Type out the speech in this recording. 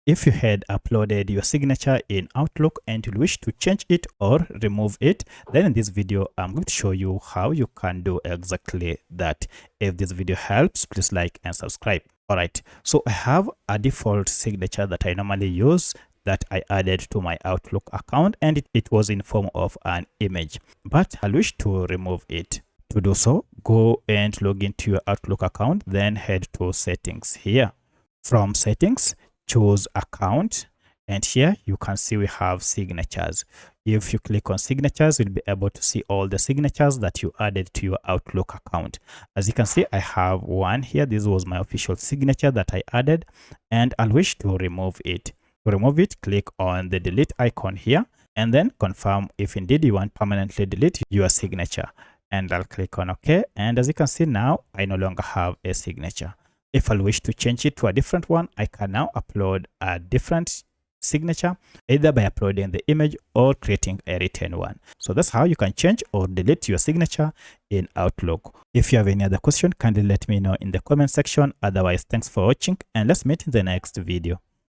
If you had uploaded your signature in Outlook and you wish to change it or remove it, then in this video, I'm going to show you how you can do exactly that. If this video helps, please like and subscribe. All right, so I have a default signature that I normally use that I added to my Outlook account, and it was in form of an image, but I wish to remove it. To do so, go and log into your Outlook account, then head to settings here. From settings, choose account, and here you can see we have signatures. If you click on signatures, you'll be able to see all the signatures that you added to your Outlook account. As you can see, I have one here. This was my official signature that I added, and I'll wish to remove it. To remove it, click on the delete icon here, and then confirm if indeed you want permanently delete your signature. And I'll click on OK. And as you can see now, I no longer have a signature. If I wish to change it to a different one, I can now upload a different signature, either by uploading the image or creating a written one. So that's how you can change or delete your signature in Outlook. If you have any other question, kindly let me know in the comment section. Otherwise, thanks for watching, and let's meet in the next video.